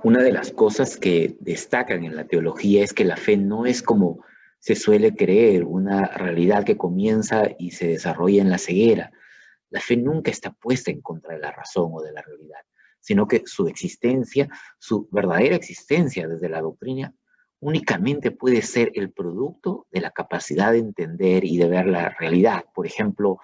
Una de las cosas que destacan en la teología es que la fe no es como se suele creer, una realidad que comienza y se desarrolla en la ceguera. La fe nunca está puesta en contra de la razón o de la realidad, sino que su existencia, su verdadera existencia desde la doctrina, únicamente puede ser el producto de la capacidad de entender y de ver la realidad. Por ejemplo,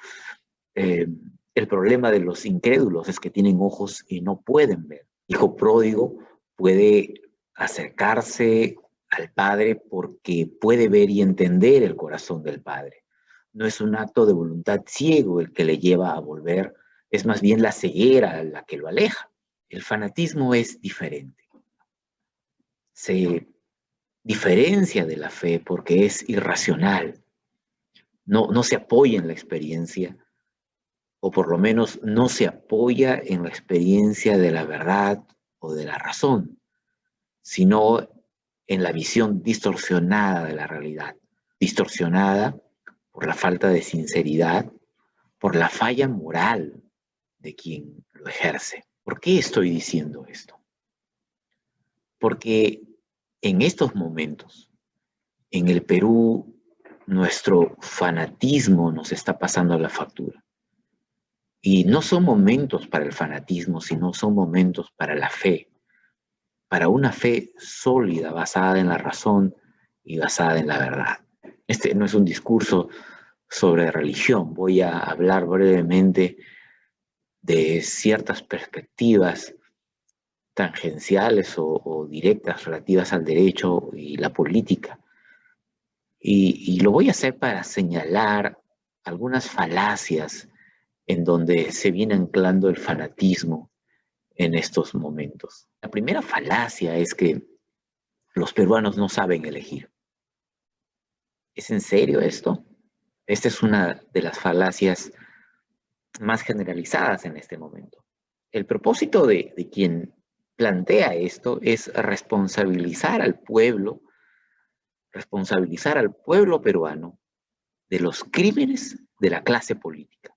eh, el problema de los incrédulos es que tienen ojos y no pueden ver. Hijo pródigo puede acercarse al Padre porque puede ver y entender el corazón del Padre. No es un acto de voluntad ciego el que le lleva a volver, es más bien la ceguera la que lo aleja. El fanatismo es diferente. Se diferencia de la fe porque es irracional. No se apoya en la experiencia, o por lo menos no se apoya en la experiencia de la verdad o de la razón, sino en la visión distorsionada de la realidad, distorsionada por la falta de sinceridad, por la falla moral de quien lo ejerce. ¿Por qué estoy diciendo esto? Porque en estos momentos, en el Perú, nuestro fanatismo nos está pasando la factura. Y no son momentos para el fanatismo, sino son momentos para la fe, para una fe sólida, basada en la razón y basada en la verdad. Este no es un discurso sobre religión, voy a hablar brevemente de ciertas perspectivas tangenciales o directas relativas al derecho y la política. Y lo voy a hacer para señalar algunas falacias en donde se viene anclando el fanatismo en estos momentos. La primera falacia es que los peruanos no saben elegir. ¿Es en serio esto? Esta es una de las falacias más generalizadas en este momento. El propósito de quien plantea esto es responsabilizar al pueblo peruano de los crímenes de la clase política.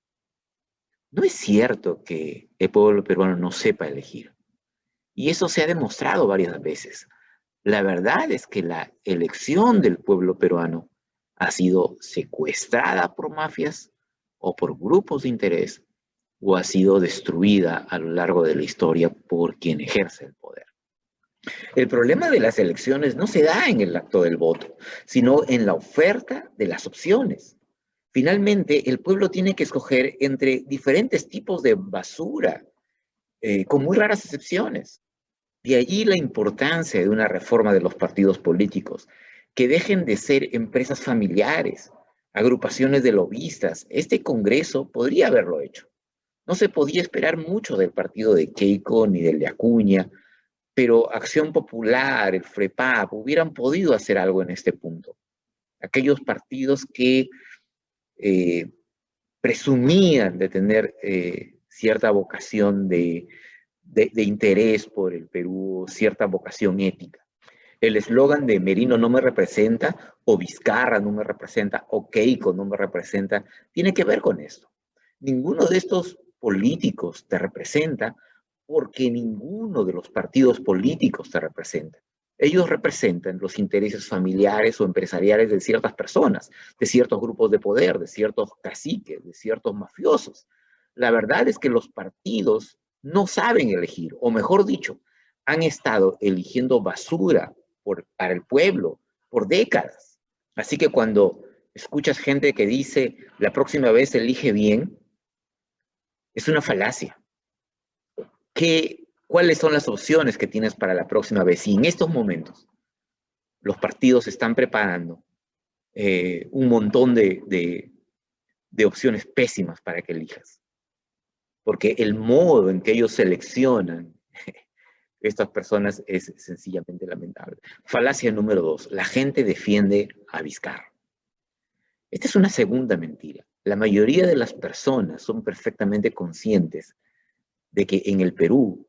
No es cierto que el pueblo peruano no sepa elegir. Y eso se ha demostrado varias veces. La verdad es que la elección del pueblo peruano ha sido secuestrada por mafias o por grupos de interés o ha sido destruida a lo largo de la historia por quien ejerce el poder. El problema de las elecciones no se da en el acto del voto, sino en la oferta de las opciones. Finalmente, el pueblo tiene que escoger entre diferentes tipos de basura, con muy raras excepciones. De allí la importancia de una reforma de los partidos políticos, que dejen de ser empresas familiares, agrupaciones de lobistas. Este Congreso podría haberlo hecho. No se podía esperar mucho del partido de Keiko ni del de Acuña, pero Acción Popular, el FREPAP, hubieran podido hacer algo en este punto. Aquellos partidos que eh, presumían de tener cierta vocación de interés por el Perú, cierta vocación ética. El eslogan de Merino no me representa, o Vizcarra no me representa, o Keiko no me representa, tiene que ver con esto. Ninguno de estos políticos te representa porque ninguno de los partidos políticos te representa. Ellos representan los intereses familiares o empresariales de ciertas personas, de ciertos grupos de poder, de ciertos caciques, de ciertos mafiosos. La verdad es que los partidos no saben elegir, o mejor dicho, han estado eligiendo basura para el pueblo por décadas. Así que cuando escuchas gente que dice la próxima vez elige bien, es una falacia. ¿Cuáles son las opciones que tienes para la próxima vez? Y en estos momentos los partidos están preparando un montón de opciones pésimas para que elijas. Porque el modo en que ellos seleccionan estas personas es sencillamente lamentable. Falacia número 2. La gente defiende a Vizcarra. Esta es una segunda mentira. La mayoría de las personas son perfectamente conscientes de que en el Perú,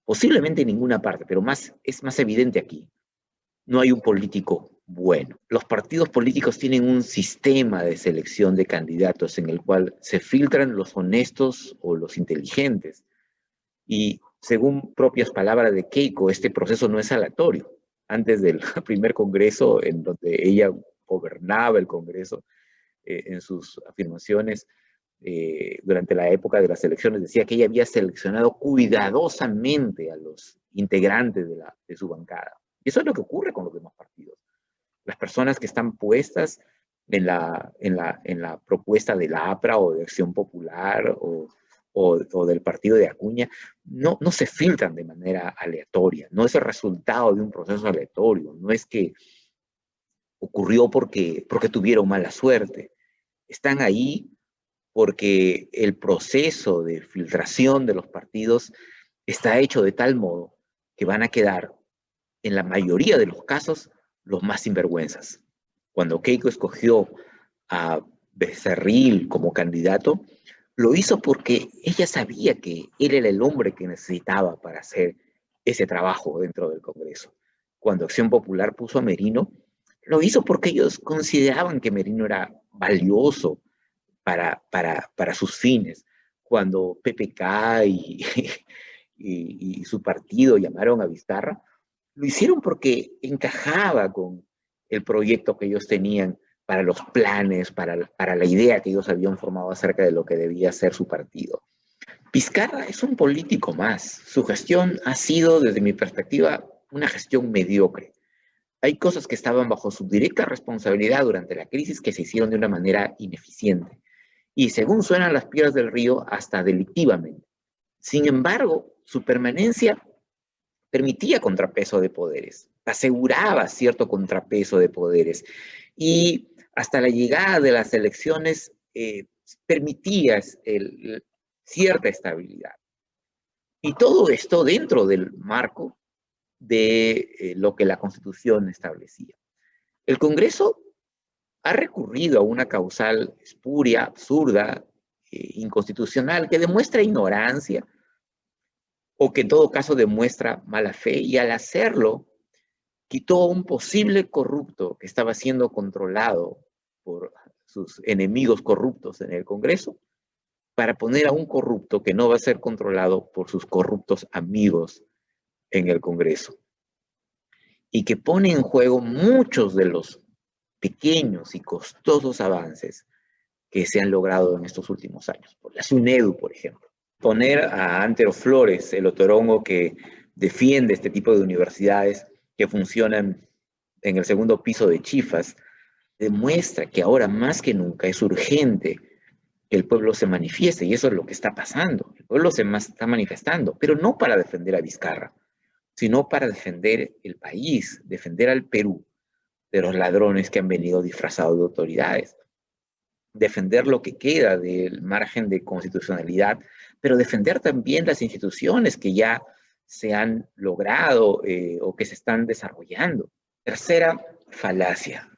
posiblemente en ninguna parte, pero es más evidente aquí, no hay un político bueno. Los partidos políticos tienen un sistema de selección de candidatos en el cual se filtran los honestos o los inteligentes y Según propias palabras de Keiko, este proceso no es aleatorio. Antes del primer congreso, en donde ella gobernaba el congreso, en sus afirmaciones, durante la época de las elecciones, decía que ella había seleccionado cuidadosamente a los integrantes de su bancada. Y eso es lo que ocurre con los demás partidos. Las personas que están puestas en la propuesta de la APRA o de Acción Popular o del partido de Acuña, no se filtran de manera aleatoria, no es el resultado de un proceso aleatorio, no es que ocurrió porque tuvieron mala suerte. Están ahí porque el proceso de filtración de los partidos está hecho de tal modo que van a quedar, en la mayoría de los casos, los más sinvergüenzas. Cuando Keiko escogió a Becerril como candidato, lo hizo porque ella sabía que él era el hombre que necesitaba para hacer ese trabajo dentro del Congreso. Cuando Acción Popular puso a Merino, lo hizo porque ellos consideraban que Merino era valioso para sus fines. Cuando PPK y su partido llamaron a Vizcarra, lo hicieron porque encajaba con el proyecto que ellos tenían para los planes, para la idea que ellos habían formado acerca de lo que debía ser su partido. Vizcarra es un político más. Su gestión ha sido, desde mi perspectiva, una gestión mediocre. Hay cosas que estaban bajo su directa responsabilidad durante la crisis que se hicieron de una manera ineficiente. Y según suenan las piedras del río, hasta delictivamente. Sin embargo, su permanencia permitía contrapeso de poderes, aseguraba cierto contrapeso de poderes y hasta la llegada de las elecciones permitía cierta estabilidad. Y todo esto dentro del marco de lo que la Constitución establecía. El Congreso ha recurrido a una causal espuria, absurda, inconstitucional, que demuestra ignorancia, o que en todo caso demuestra mala fe, y al hacerlo quitó a un posible corrupto que estaba siendo controlado por sus enemigos corruptos en el Congreso, para poner a un corrupto que no va a ser controlado por sus corruptos amigos en el Congreso, y que pone en juego muchos de los pequeños y costosos avances que se han logrado en estos últimos años. La SUNEDU, por ejemplo. Poner a Antero Flores, el otorongo que defiende este tipo de universidades que funcionan en el segundo piso de Chifas, demuestra que ahora más que nunca es urgente que el pueblo se manifieste, y eso es lo que está pasando. El pueblo se está manifestando, pero no para defender a Vizcarra, sino para defender el país, defender al Perú de los ladrones que han venido disfrazados de autoridades, defender lo que queda del margen de constitucionalidad, pero defender también las instituciones que ya se han logrado o que se están desarrollando. Tercera falacia,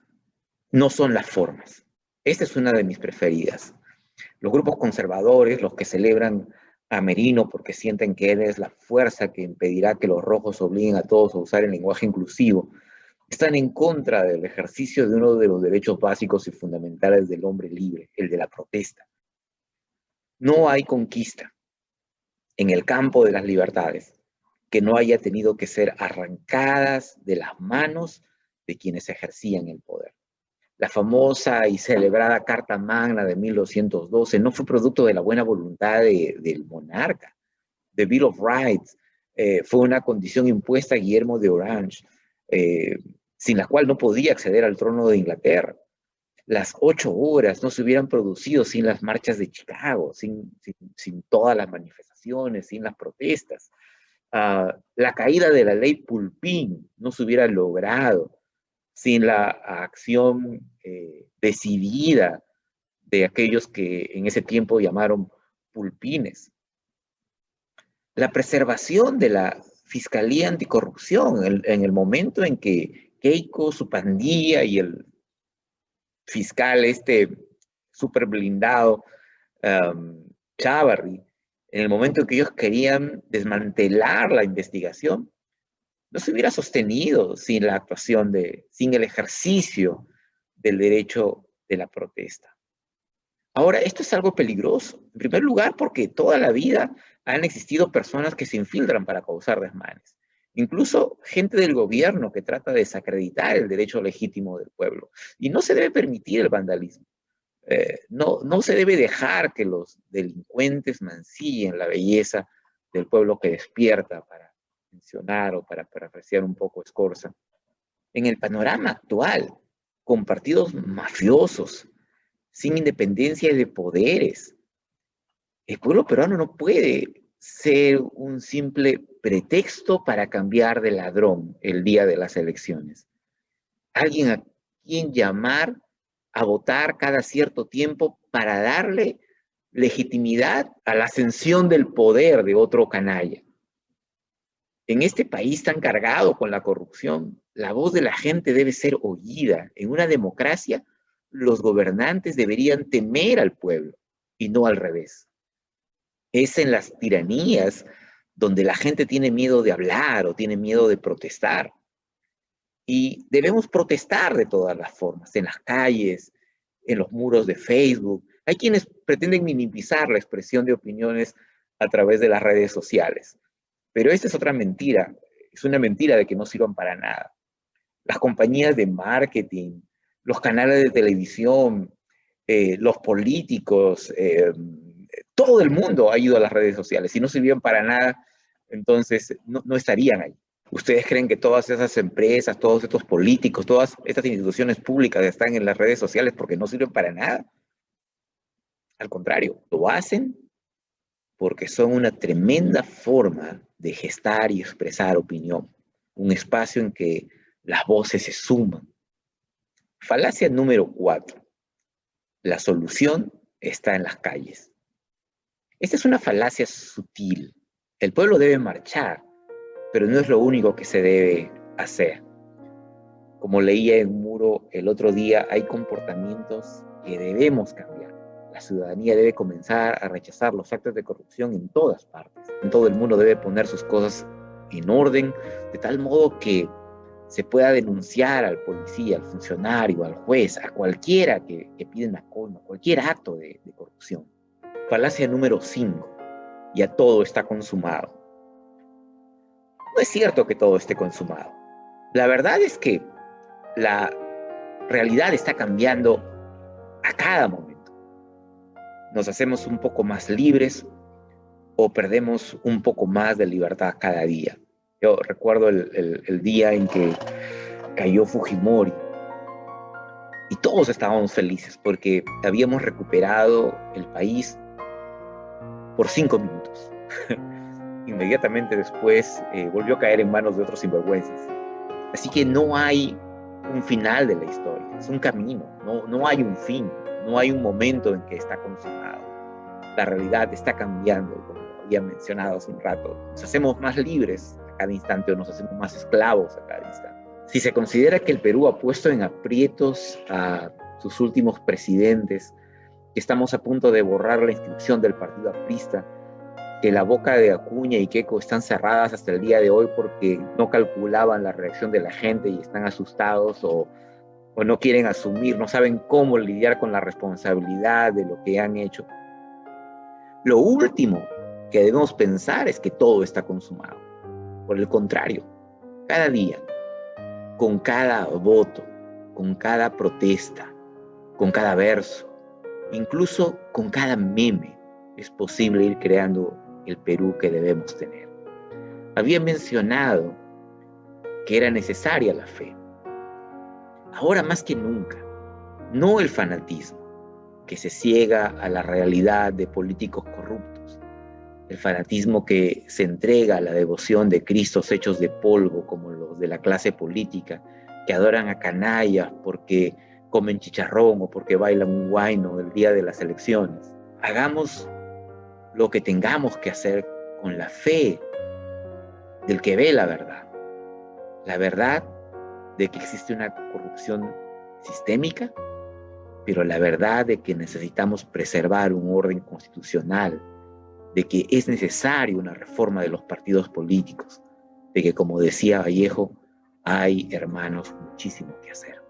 no son las formas. Esta es una de mis preferidas. Los grupos conservadores, los que celebran a Merino porque sienten que él es la fuerza que impedirá que los rojos obliguen a todos a usar el lenguaje inclusivo, están en contra del ejercicio de uno de los derechos básicos y fundamentales del hombre libre, el de la protesta. No hay conquista en el campo de las libertades que no haya tenido que ser arrancadas de las manos de quienes ejercían el poder. La famosa y celebrada Carta Magna de 1212 no fue producto de la buena voluntad del monarca. The Bill of Rights fue una condición impuesta a Guillermo de Orange, sin la cual no podía acceder al trono de Inglaterra. Las 8 horas no se hubieran producido sin las marchas de Chicago, sin todas las manifestaciones, sin las protestas. La caída de la ley Pulpín no se hubiera logrado sin la acción decidida de aquellos que en ese tiempo llamaron pulpines. La preservación de la Fiscalía Anticorrupción en el momento en que Keiko, su pandilla y el fiscal súper blindado, Chávarri, en el momento en que ellos querían desmantelar la investigación, no se hubiera sostenido sin la actuación sin el ejercicio del derecho de la protesta. Ahora, esto es algo peligroso. En primer lugar, porque toda la vida han existido personas que se infiltran para causar desmanes. Incluso gente del gobierno que trata de desacreditar el derecho legítimo del pueblo. Y no se debe permitir el vandalismo. No se debe dejar que los delincuentes mancillen la belleza del pueblo que despierta, para mencionar o para apreciar un poco Scorza. En el panorama actual, con partidos mafiosos, sin independencia de poderes, el pueblo peruano no puede ser un simple pretexto para cambiar de ladrón el día de las elecciones. Alguien a quien llamar a votar cada cierto tiempo para darle legitimidad a la ascensión del poder de otro canalla. En este país tan cargado con la corrupción, la voz de la gente debe ser oída. En una democracia, los gobernantes deberían temer al pueblo y no al revés. Es en las tiranías donde la gente tiene miedo de hablar o tiene miedo de protestar. Y debemos protestar de todas las formas, en las calles, en los muros de Facebook. Hay quienes pretenden minimizar la expresión de opiniones a través de las redes sociales. Pero esta es otra mentira. Es una mentira de que no sirvan para nada. Las compañías de marketing, los canales de televisión, los políticos, todo el mundo ha ido a las redes sociales. Si no sirvieran para nada, entonces no estarían ahí. ¿Ustedes creen que todas esas empresas, todos estos políticos, todas estas instituciones públicas están en las redes sociales porque no sirven para nada? Al contrario, lo hacen porque son una tremenda forma de gestar y expresar opinión. Un espacio en que las voces se suman. Falacia número 4. La solución está en las calles. Esta es una falacia sutil. El pueblo debe marchar, pero no es lo único que se debe hacer. Como leía en un muro el otro día, hay comportamientos que debemos cambiar. La ciudadanía debe comenzar a rechazar los actos de corrupción en todas partes. En todo el mundo debe poner sus cosas en orden, de tal modo que se pueda denunciar al policía, al funcionario, al juez, a cualquiera que pida una coima, cualquier acto de corrupción. Falacia número 5. Ya todo está consumado. No es cierto que todo esté consumado. La verdad es que la realidad está cambiando a cada momento. Nos hacemos un poco más libres o perdemos un poco más de libertad cada día. Yo recuerdo el día en que cayó Fujimori y todos estábamos felices porque habíamos recuperado el país por 5 minutos. Inmediatamente después volvió a caer en manos de otros sinvergüenzas. Así que no hay un final de la historia, es un camino, no hay un fin, no hay un momento en que está consumado. La realidad está cambiando, como había mencionado hace un rato. Nos hacemos más libres a cada instante o nos hacemos más esclavos a cada instante. Si se considera que el Perú ha puesto en aprietos a sus últimos presidentes, que estamos a punto de borrar la inscripción del partido aprista, que la boca de Acuña y Keiko están cerradas hasta el día de hoy porque no calculaban la reacción de la gente y están asustados o no quieren asumir, no saben cómo lidiar con la responsabilidad de lo que han hecho. Lo último que debemos pensar es que todo está consumado. Por el contrario, cada día, con cada voto, con cada protesta, con cada verso, incluso con cada meme, es posible ir creando el Perú que debemos tener. Había mencionado que era necesaria la fe. Ahora más que nunca, no el fanatismo, que se ciega a la realidad de políticos corruptos, el fanatismo que se entrega a la devoción de cristos hechos de polvo, como los de la clase política, que adoran a canallas porque comen chicharrón o porque bailan un huayno el día de las elecciones. Hagamos lo que tengamos que hacer con la fe del que ve la verdad de que existe una corrupción sistémica, pero la verdad de que necesitamos preservar un orden constitucional, de que es necesaria una reforma de los partidos políticos, de que, como decía Vallejo, hay, hermanos, muchísimo que hacer.